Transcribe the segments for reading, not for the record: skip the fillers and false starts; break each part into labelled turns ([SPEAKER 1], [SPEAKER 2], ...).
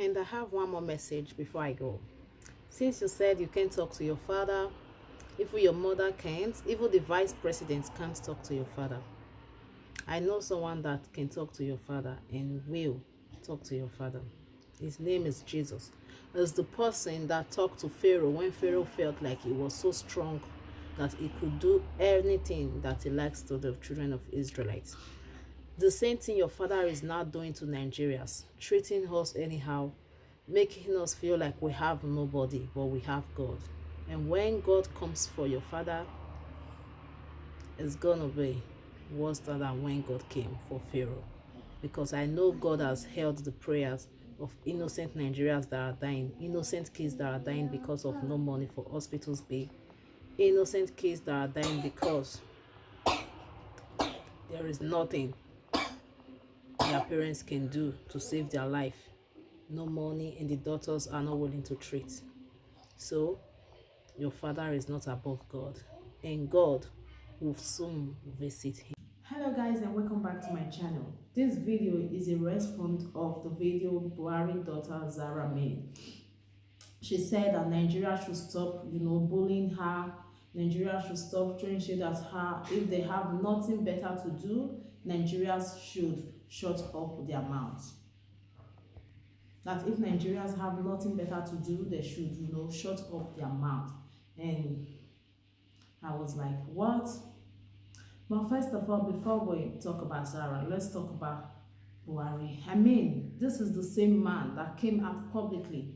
[SPEAKER 1] And I have one more message before I go. Since you said you can't talk to your father, even your mother can't, even the vice president can't talk to your father. I know someone that can talk to your father and will talk to your father. His name is Jesus. As the person that talked to Pharaoh when Pharaoh felt like he was so strong that he could do anything that he likes to the children of Israelites. The same thing your father is now doing to Nigerians, treating us anyhow, making us feel like we have nobody, but we have God. And when God comes for your father, it's gonna be worse than when God came for Pharaoh. Because I know God has held the prayers of innocent Nigerians that are dying, innocent kids that are dying because of no money for hospitals bill, innocent kids that are dying because there is nothing their parents can do to save their life. No money, and the doctors are not willing to treat. So, your father is not above God, and God will soon visit him. Hello guys, and welcome back to my channel. This video is a response of the video Buhari daughter Zahra made. She said that Nigeria should stop, bullying her. Nigeria should stop throwing shade at her. If they have nothing better to do, Nigerians should shut up their mouths. That if Nigerians have nothing better to do, they should, shut up their mouth. And I was like, what? But first of all, before we talk about Zahra, let's talk about Buhari. I mean, this is the same man that came out publicly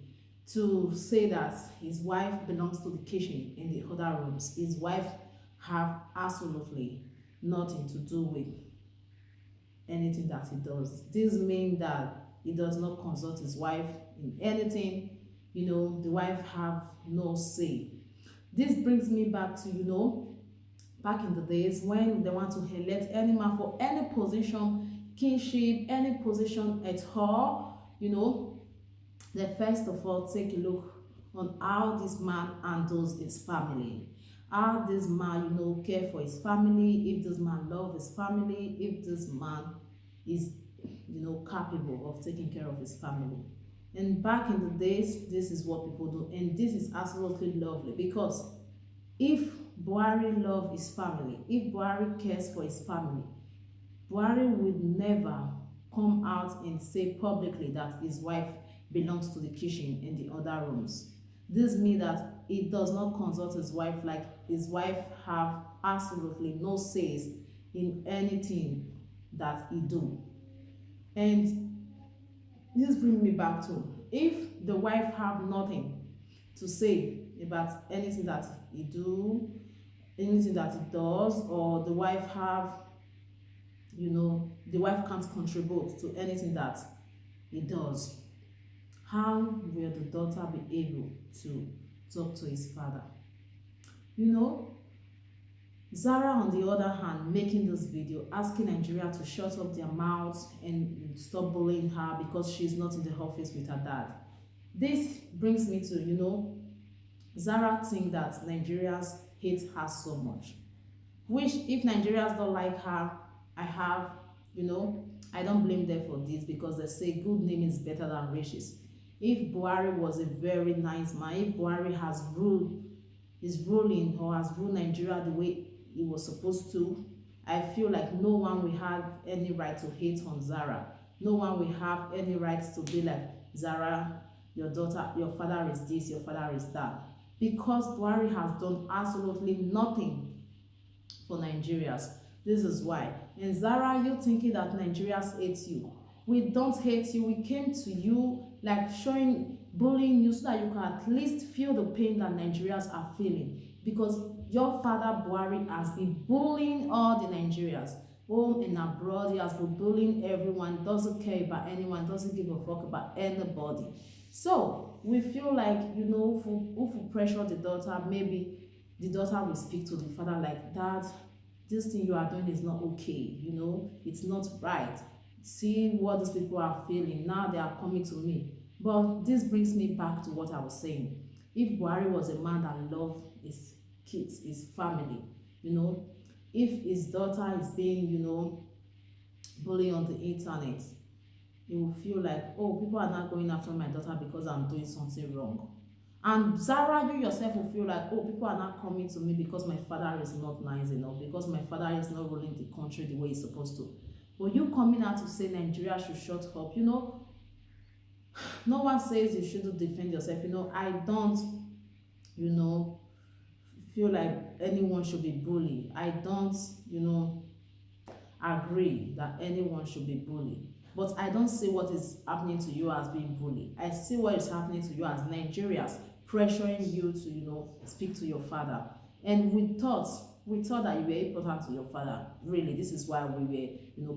[SPEAKER 1] to say that his wife belongs to the kitchen in the other rooms. His wife have absolutely nothing to do with anything that he does. This means that he does not consult his wife in anything. The wife have no say. This brings me back to, back in the days when they want to elect any man for any position, kingship, any position at all, they first of all take a look on how this man handles his family. How this man, care for his family, if this man love his family, if this man is, capable of taking care of his family. And back in the days, this is what people do. And this is absolutely lovely because if Buhari love his family, if Buhari cares for his family, Buhari would never come out and say publicly that his wife belongs to the kitchen and the other rooms. This means that he does not consult his wife, like his wife have absolutely no say in anything that he do. And this brings me back to, if the wife have nothing to say about anything that he do, anything that he does, or the wife have, the wife can't contribute to anything that he does, how will the daughter be able to talk to his father? Zahra, on the other hand, making this video, asking Nigeria to shut up their mouths and stop bullying her because she's not in the office with her dad. This brings me to, Zahra think that Nigerians hate her so much. Which, if Nigerians don't like her, I have, I don't blame them for this because they say good name is better than riches. If Buhari was a very nice man, if Buhari has ruled, is ruling or has ruled Nigeria the way he was supposed to, I feel like no one will have any right to hate on Zahra. No one will have any right to be like, Zahra, your daughter, your father is this, your father is that. Because Buhari has done absolutely nothing for Nigerians. This is why. And Zahra, you thinking that Nigerians hate you. We don't hate you. We came to you like showing, bullying you so that you can at least feel the pain that Nigerians are feeling. Because your father Buhari has been bullying all the Nigerians. Home and abroad, he has been bullying everyone, doesn't care about anyone, doesn't give a fuck about anybody. So we feel like, if we pressure the daughter, maybe the daughter will speak to the father like, Dad, this thing you are doing is not okay, it's not right. See what these people are feeling, now they are coming to me. But this brings me back to what I was saying. If Buhari was a man that loved his kids, his family, if his daughter is being, bullied on the internet, He will feel like, oh, people are not going after my daughter because I'm doing something wrong. And Zara, you yourself will feel like, oh, people are not coming to me because my father is not nice enough, because my father is not ruling the country the way he's supposed to. But you coming out to say Nigeria should shut up, no one says you shouldn't defend yourself. I don't, you know, feel like anyone should be bullied. I don't, you know, agree that anyone should be bullied. But I don't see what is happening to you as being bullied. I see what is happening to you as Nigerians pressuring you to, speak to your father. And we thought that you were important to your father. Really, this is why we were,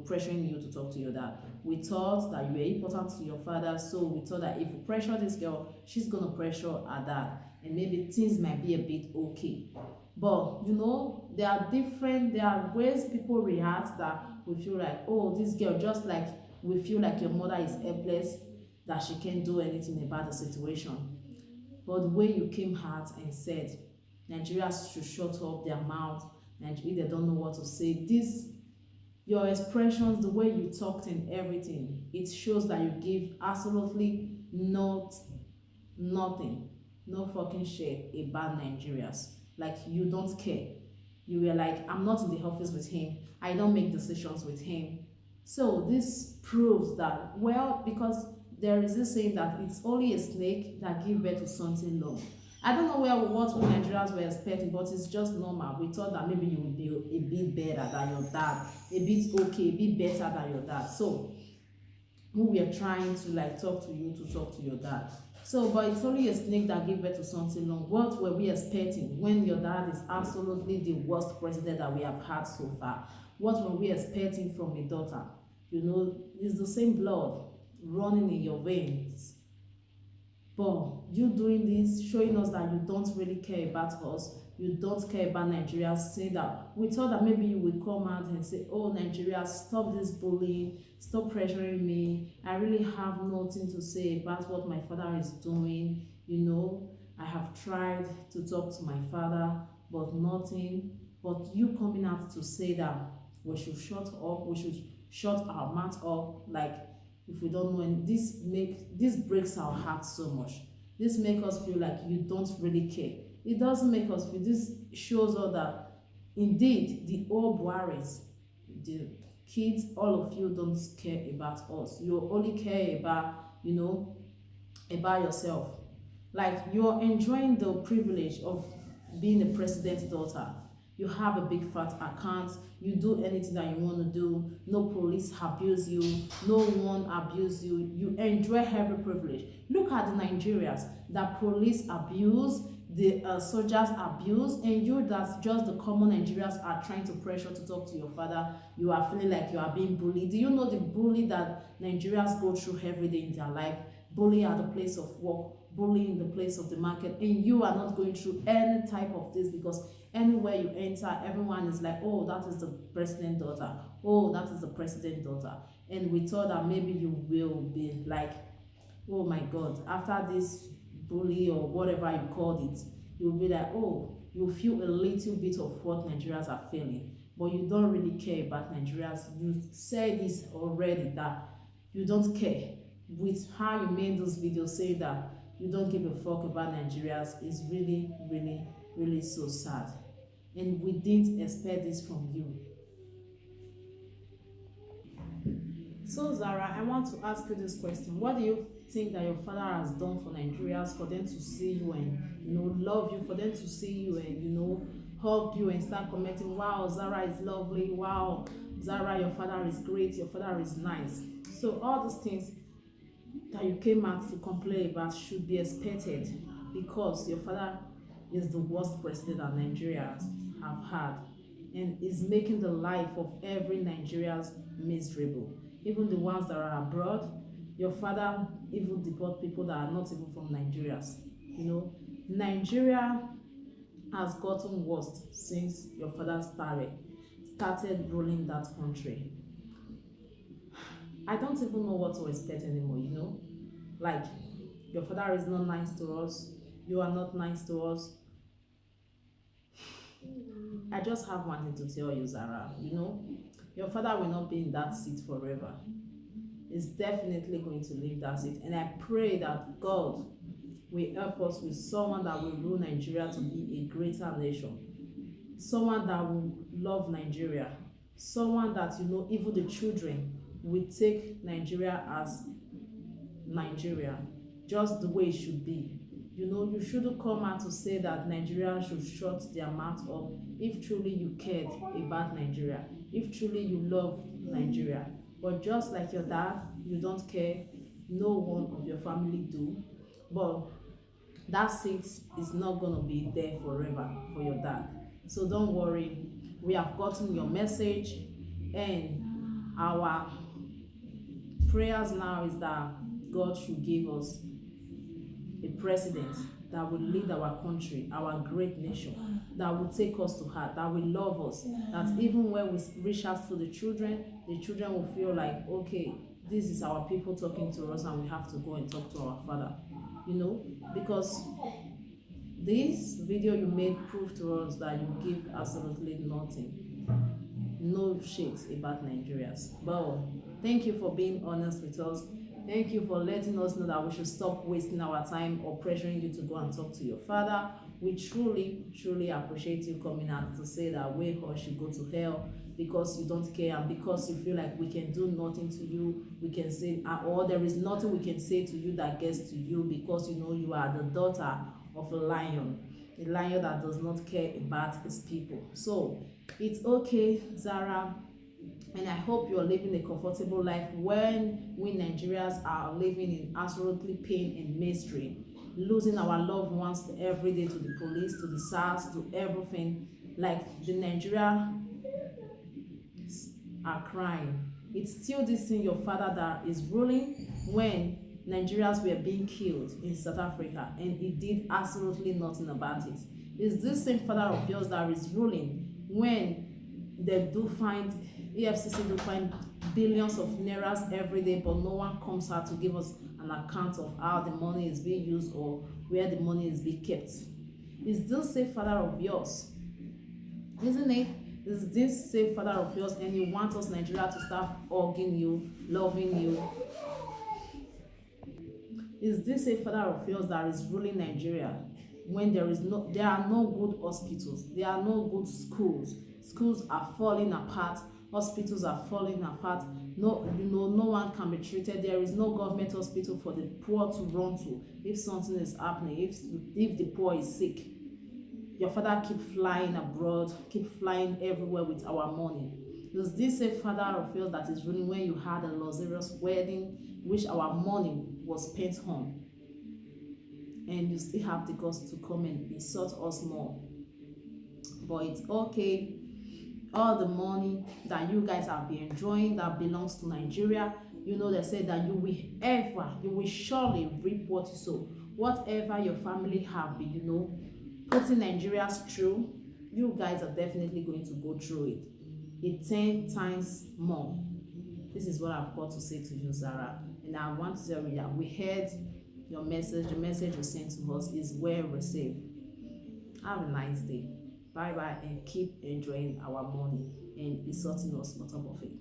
[SPEAKER 1] pressuring you to talk to your dad. We thought that you were important to your father, so we thought that if we pressure this girl, she's gonna pressure her dad, and maybe things might be a bit okay. But there are ways people react that we feel like, oh, this girl, just like we feel like your mother is helpless, that she can't do anything about the situation. But the way you came out and said Nigerians should shut up their mouth, Nigeria, they don't know what to say. This your expressions, the way you talked and everything, it shows that you give absolutely nothing, no fucking shit about Nigerians. Like, you don't care. You were like, I'm not in the office with him, I don't make decisions with him. So this proves that, well, because there is this saying that it's only a snake that gives birth to something long. I don't know what we Nigerians were expecting, but it's just normal. We thought that maybe you would be a bit better than your dad, a bit okay, a bit better than your dad. So we were trying to like talk to you to talk to your dad. So, but it's only a snake that gave birth to something long. What were we expecting when your dad is absolutely the worst president that we have had so far? What were we expecting from a daughter? It's the same blood running in your veins. But you doing this, showing us that you don't really care about us, you don't care about Nigeria, saying that we thought that maybe you would come out and say, oh, Nigeria, stop this bullying, stop pressuring me. I really have nothing to say about what my father is doing. I have tried to talk to my father, but nothing. But you coming out to say that we should shut up, we should shut our mouth up, like, if we don't know, and this breaks our hearts so much. This makes us feel like you don't really care. It doesn't make us feel. This shows us that indeed the old Buharis, the kids, all of you don't care about us. You only care about yourself. Like, you're enjoying the privilege of being a president's daughter. You have a big fat account, you do anything that you want to do, no police abuse you, no one abuse you, you enjoy every privilege. Look at the Nigerians that police abuse, the soldiers abuse, and you, that's just the common Nigerians, are trying to pressure to talk to your father. You are feeling like you are being bullied. Do you know the bully that Nigerians go through every day in their life? Bullying at the place of work, bullying in the place of the market, and you are not going through any type of this, because anywhere you enter, everyone is like, oh, that is the president daughter, oh, that is the president daughter. And we thought that maybe you will be like, oh my god, after this bully or whatever you called it, you'll be like, oh, you feel a little bit of what Nigerians are feeling, but you don't really care about Nigerians. You said this already, that you don't care. With how you made those videos saying that you don't give a fuck about Nigerians is really, really, really so sad. And we didn't expect this from you. So, Zara, I want to ask you this question. What do you think that your father has done for Nigerians, for them to see you and love you, for them to see you and hug you and start commenting, wow, Zara is lovely, wow, Zara, your father is great, your father is nice. So all these things that you came out to complain about should be expected, because your father is the worst president that Nigerians have had, and is making the life of every Nigerians miserable, even the ones that are abroad. Your father even deport people that are not even from Nigerians. Nigeria has gotten worse since your father started ruling that country. I don't even know what to expect anymore. Like, your father is not nice to us, you are not nice to us. I just have one thing to tell you, Zara. Your father will not be in that seat forever. is definitely going to leave that seat. And I pray that God will help us with someone that will rule Nigeria to be a greater nation, someone that will love Nigeria, someone that, you know, even the children will take Nigeria as Nigeria, just the way it should be. You know, you shouldn't come out to say that Nigeria should shut their mouth up if truly you cared about Nigeria, if truly you love Nigeria. But just like your dad, you don't care, no one of your family do. But that seat is not going to be there forever for your dad. So don't worry, we have gotten your message, and our prayers now is that God should give us a president that will lead our country, our great nation, that will take us to heart, that will love us, that even when we reach out to the children will feel like, okay, this is our people talking to us and we have to go and talk to our father, you know, because this video you made proved to us that you give absolutely nothing, no shit about Nigerians. But thank you for being honest with us. Thank you for letting us know that we should stop wasting our time or pressuring you to go and talk to your father. We truly, truly appreciate you coming out to say that we all should go to hell because you don't care and because you feel like we can do nothing to you. We can say, or there is nothing we can say to you that gets to you because you know you are the daughter of a lion that does not care about his people. So it's okay, Zahra, and I hope you're living a comfortable life when we Nigerians are living in absolutely pain and misery, losing our loved ones every day to the police, to the SARS, to everything. Like the Nigeria are crying. It's still this thing your father that is ruling when Nigerians were being killed in South Africa and he did absolutely nothing about it. It's this same father of yours that is ruling when they do find, EFCC do find billions of nairas every day, but no one comes out to give us an account of how the money is being used or where the money is being kept. It's this same father of yours, isn't it? Is this same father of yours, and you want us Nigeria to start hugging you, loving you? Is this a father of yours that is ruling Nigeria when there are no good hospitals, there are no good schools, schools are falling apart, hospitals are falling apart, no, you know, no one can be treated, there is no government hospital for the poor to run to if something is happening, if the poor is sick. Your father keep flying abroad, keep flying everywhere with our money. Is this a father of yours that is ruling when you had a luxurious wedding which our money was spent on, and you still have the guts to come and insult us more? But it's okay. All the money that you guys have been enjoying that belongs to Nigeria, you know, they say that you will surely reap what you sow. Whatever your family have been, you know, putting Nigerians through, you guys are definitely going to go through it 10 times more. This is what I've got to say to you, Zahra. And I want to tell you that we heard your message. The message you sent to us is well received. Have a nice day. Bye bye, and keep enjoying our money and insulting us on top of it.